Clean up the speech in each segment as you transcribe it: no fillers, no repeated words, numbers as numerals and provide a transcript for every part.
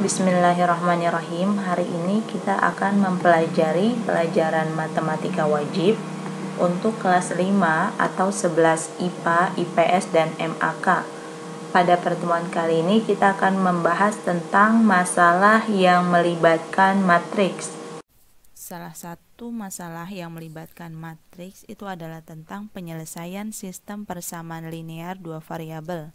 Bismillahirrahmanirrahim. Hari ini kita akan mempelajari pelajaran matematika wajib untuk kelas 5 atau 11 IPA, IPS, dan MAK. Pada pertemuan kali ini kita akan membahas tentang masalah yang melibatkan matriks. Salah satu masalah yang melibatkan matriks itu adalah tentang penyelesaian sistem persamaan linear dua variabel.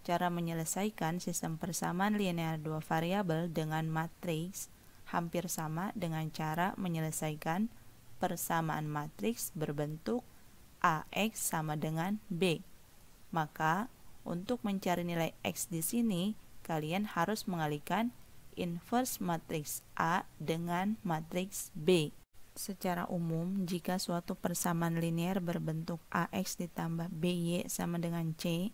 Cara menyelesaikan sistem persamaan linear dua variabel dengan matriks hampir sama dengan cara menyelesaikan persamaan matriks berbentuk AX sama dengan B. Maka, untuk mencari nilai X di sini, kalian harus mengalihkan inverse matriks A dengan matriks B. Secara umum, jika suatu persamaan linear berbentuk AX ditambah BY sama dengan C,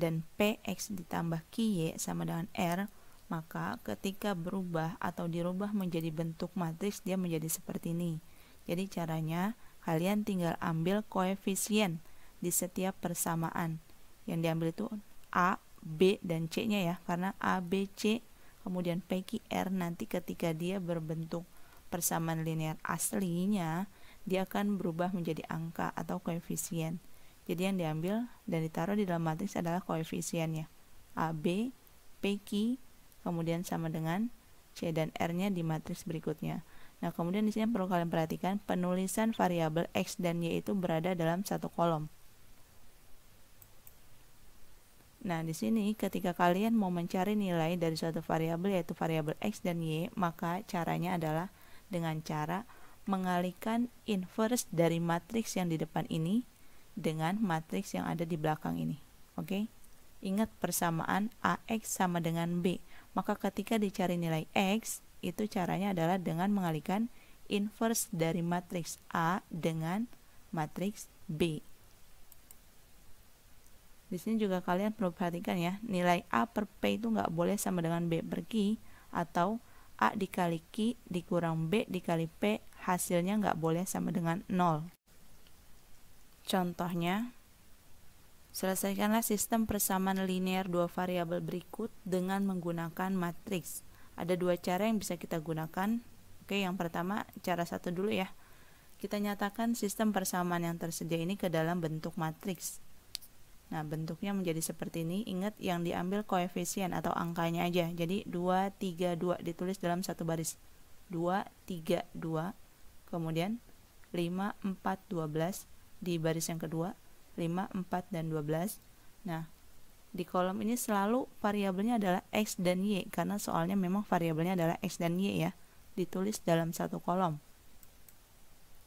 dan PX ditambah QY sama dengan R, maka ketika berubah atau dirubah menjadi bentuk matriks, dia menjadi seperti ini. Jadi caranya, kalian tinggal ambil koefisien di setiap persamaan. Yang diambil itu A, B, dan C-nya ya, karena A, B, C, kemudian P, Q, R, nanti ketika dia berbentuk persamaan linear aslinya, dia akan berubah menjadi angka atau koefisien. Jadi yang diambil dan ditaruh di dalam matriks adalah koefisiennya. AB, PQ, kemudian sama dengan C dan R-nya di matriks berikutnya. Nah, kemudian di sini perlu kalian perhatikan penulisan variabel X dan Y itu berada dalam satu kolom. Nah, di sini ketika kalian mau mencari nilai dari suatu variabel yaitu variabel X dan Y, maka caranya adalah dengan cara mengalihkan inverse dari matriks yang di depan ini dengan matriks yang ada di belakang ini. Oke? Ingat persamaan AX sama dengan B. Maka ketika dicari nilai X, itu caranya adalah dengan mengalihkan inverse dari matriks A dengan matriks B. Di sini juga kalian perlu perhatikan ya, nilai A per P itu nggak boleh sama dengan B per Q, atau A dikali Q dikurang B dikali P, hasilnya nggak boleh sama dengan 0. Contohnya, selesaikanlah sistem persamaan linear dua variabel berikut dengan menggunakan matriks. Ada dua cara yang bisa kita gunakan. Oke, yang pertama, cara satu dulu ya. Kita nyatakan sistem persamaan yang tersedia ini ke dalam bentuk matriks. Nah, bentuknya menjadi seperti ini. Ingat yang diambil koefisien atau angkanya aja. Jadi 2, 3, 2 ditulis dalam satu baris. 2, 3, 2. Kemudian 5, 4, 12. Di baris yang kedua 5, 4, dan 12. Nah, di kolom ini selalu variabelnya adalah X dan Y, karena soalnya memang variabelnya adalah X dan Y ya, ditulis dalam satu kolom.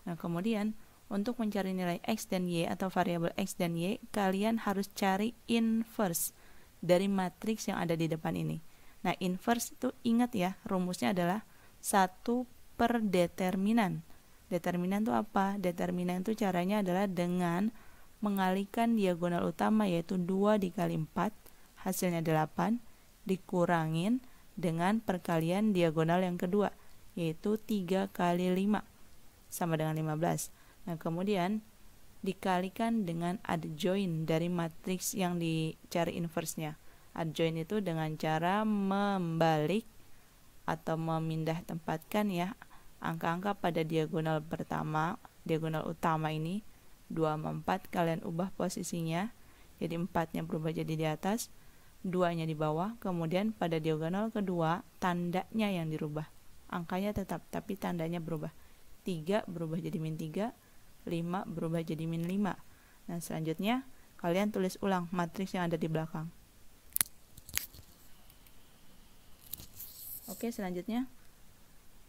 Nah, kemudian untuk mencari nilai X dan Y atau variabel X dan Y, kalian harus cari inverse dari matriks yang ada di depan ini. Nah, inverse itu ingat ya, rumusnya adalah 1 per determinan. Determinan itu apa? Determinan itu caranya adalah dengan mengalihkan diagonal utama yaitu 2 dikali 4, hasilnya 8, dikurangin dengan perkalian diagonal yang kedua, yaitu 3 kali 5, sama dengan 15. Nah, kemudian dikalikan dengan adjoint dari matriks yang dicari inverse-nya. Adjoint itu dengan cara membalik atau memindah tempatkan ya angka-angka pada diagonal pertama, diagonal utama ini 2 sama 4, kalian ubah posisinya, jadi 4-nya berubah jadi di atas, 2-nya di bawah, kemudian pada diagonal kedua tandanya yang dirubah, angkanya tetap tapi tandanya berubah, 3 berubah jadi min 3, 5 berubah jadi min 5. Nah, selanjutnya kalian tulis ulang matriks yang ada di belakang. Oke, selanjutnya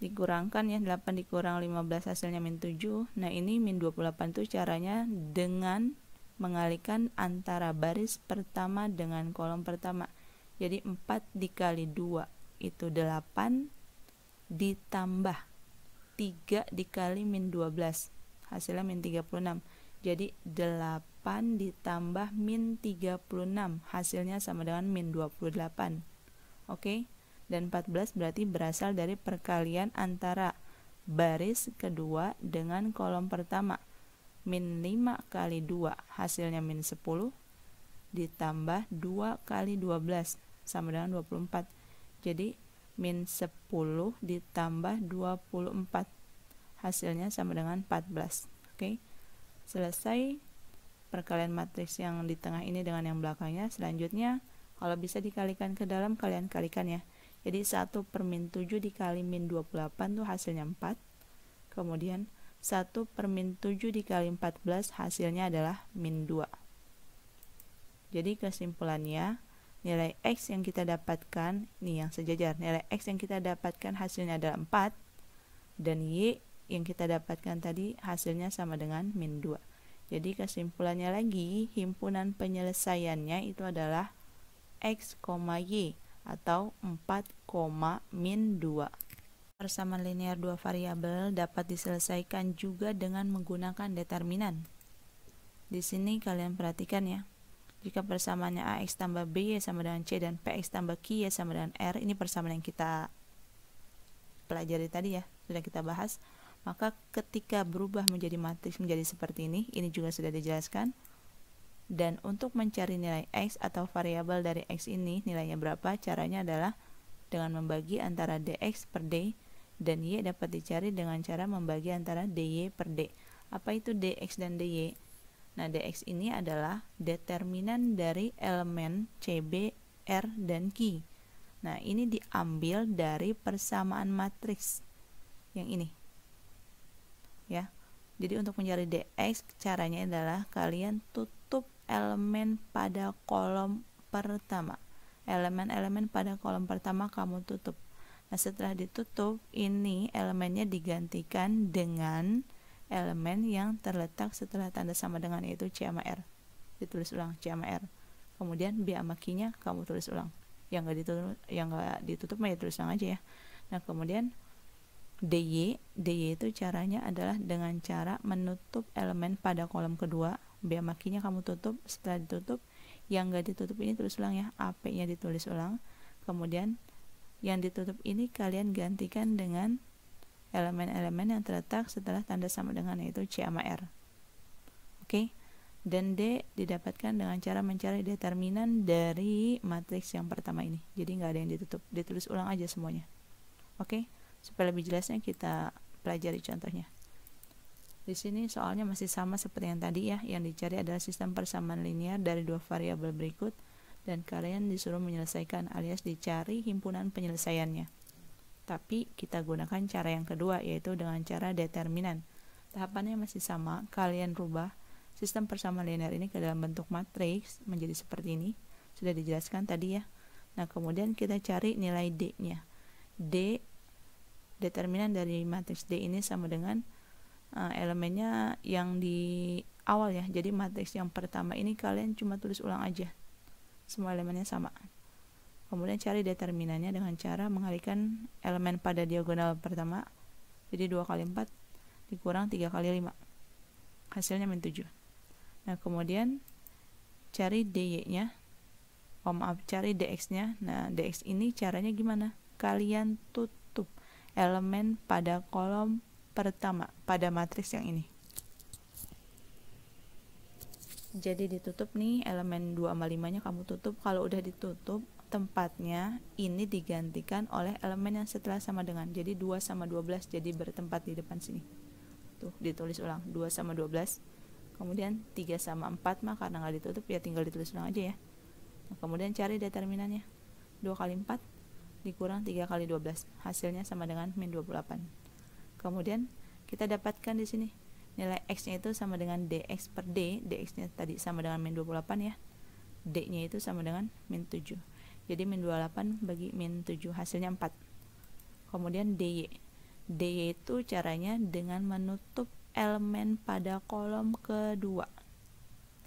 dikurangkan ya, 8 dikurang 15 hasilnya min 7. Nah, ini min 28 itu caranya dengan mengalihkan antara baris pertama dengan kolom pertama. Jadi 4 dikali 2 itu 8 ditambah 3 dikali min 12, hasilnya min 36. Jadi 8 ditambah min 36, hasilnya sama dengan min 28. Oke? Dan 14 berarti berasal dari perkalian antara baris kedua dengan kolom pertama. Min 5 kali 2 hasilnya min 10 ditambah 2 kali 12 sama dengan 24. Jadi min 10 ditambah 24, hasilnya sama dengan 14. Oke, selesai perkalian matriks yang di tengah ini dengan yang belakangnya. Selanjutnya kalau bisa dikalikan ke dalam, kalian kalikan ya. Jadi 1 per min 7 dikali min 28 tuh hasilnya 4. Kemudian 1 per min 7 dikali 14 hasilnya adalah min 2. Jadi kesimpulannya, nilai X yang kita dapatkan, nih yang sejajar, nilai X yang kita dapatkan hasilnya adalah 4, dan Y yang kita dapatkan tadi hasilnya sama dengan min 2. Jadi kesimpulannya lagi, himpunan penyelesaiannya itu adalah X, Y, atau 4, min 2. Persamaan linear dua variabel dapat diselesaikan juga dengan menggunakan determinan. Di sini kalian perhatikan ya. Jika persamaannya AX tambah BY sama dengan C dan PX tambah QY sama dengan R, ini persamaan yang kita pelajari tadi ya, sudah kita bahas. Maka ketika berubah menjadi matriks menjadi seperti ini juga sudah dijelaskan. Dan untuk mencari nilai X atau variabel dari X ini, nilainya berapa? Caranya adalah dengan membagi antara dx per d, dan y dapat dicari dengan cara membagi antara dy per d. Apa itu dx dan dy? Nah, dx ini adalah determinan dari elemen CB, R, dan Q. Nah, ini diambil dari persamaan matriks yang ini. Ya. Jadi untuk mencari dx, caranya adalah kalian tutup elemen pada kolom pertama. Elemen-elemen pada kolom pertama kamu tutup. Nah, setelah ditutup, ini elemennya digantikan dengan elemen yang terletak setelah tanda sama dengan, yaitu C sama R. Ditulis ulang C sama R. Kemudian B sama Q-nya kamu tulis ulang. Yang nggak ditutup mah ya tulis ulang aja ya. Nah, kemudian dy itu caranya adalah dengan cara menutup elemen pada kolom kedua. B sama Q-nya kamu tutup. Setelah ditutup, yang nggak ditutup ini tulis ulang ya, AP-nya ditulis ulang. Kemudian yang ditutup ini kalian gantikan dengan elemen-elemen yang terletak setelah tanda sama dengan, yaitu C sama R. Oke. Dan D didapatkan dengan cara mencari determinan dari matriks yang pertama ini. Jadi nggak ada yang ditutup, ditulis ulang aja semuanya. Oke. Supaya lebih jelasnya kita pelajari contohnya. Di sini soalnya masih sama seperti yang tadi ya. Yang dicari adalah sistem persamaan linear dari dua variabel berikut, dan kalian disuruh menyelesaikan alias dicari himpunan penyelesaiannya. Tapi kita gunakan cara yang kedua, yaitu dengan cara determinan. Tahapannya masih sama, kalian rubah sistem persamaan linear ini ke dalam bentuk matriks menjadi seperti ini. Sudah dijelaskan tadi ya. Nah, kemudian kita cari nilai D-nya. D, determinan dari matriks D ini sama dengan elemennya yang di awal ya. Jadi matriks yang pertama ini kalian cuma tulis ulang aja, semua elemennya sama. Kemudian cari determinannya dengan cara mengalihkan elemen pada diagonal pertama. Jadi 2 kali 4 dikurang 3 kali 5, hasilnya min 7. Nah, kemudian cari dy-nya, cari dx-nya. Nah, dx ini caranya gimana? Kalian tutup elemen pada kolom pertama pada matriks yang ini. Jadi ditutup nih, elemen 2 sama 5 nya kamu tutup. Kalau udah ditutup, tempatnya ini digantikan oleh elemen yang setelah sama dengan. Jadi 2 sama 12 jadi bertempat di depan sini. Tuh, ditulis ulang 2 sama 12. Kemudian 3 sama 4 mah karena nggak ditutup ya tinggal ditulis ulang aja ya. Nah, kemudian cari determinannya. 2 kali 4 dikurang 3 kali 12, hasilnya sama dengan min 28. Kemudian kita dapatkan di sini nilai X-nya itu sama dengan dx per d. Dx-nya tadi sama dengan min 28 ya. D-nya itu sama dengan min 7. Jadi min 28 bagi min 7 hasilnya 4. Kemudian dy. Dy itu caranya dengan menutup elemen pada kolom kedua.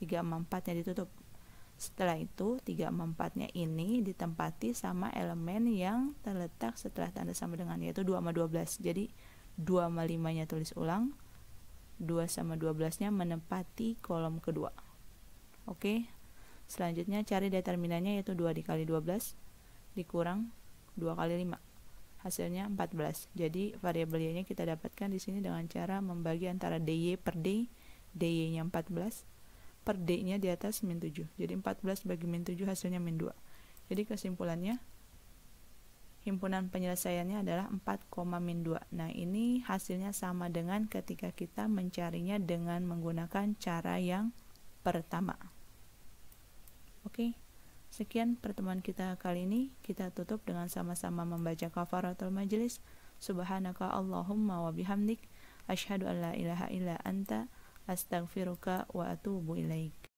3 sama 4 nya ditutup. Setelah itu 3 sama 4 nya ini ditempati sama elemen yang terletak setelah tanda sama dengan, yaitu 2 sama 12. Jadi 2 sama 5 nya tulis ulang. 2 sama 12 nya menempati kolom kedua. Oke. Selanjutnya cari determinannya, yaitu 2 dikali 12 dikurang 2 kali 5. Hasilnya 14. Jadi variabel y-nya kita dapatkan di sini dengan cara membagi antara dy per d. dy-nya 14 per d-nya di atas min 7. Jadi 14 bagi min 7 hasilnya min 2. Jadi kesimpulannya, himpunan penyelesaiannya adalah 4,-2. Nah, ini hasilnya sama dengan ketika kita mencarinya dengan menggunakan cara yang pertama. Oke, sekian pertemuan kita kali ini. Kita tutup dengan sama-sama membaca kafaratul majelis. Subhanaka Allahumma wa bihamdik, asyhadu an la ilaha illa anta, astaghfiruka wa atubu ilaik.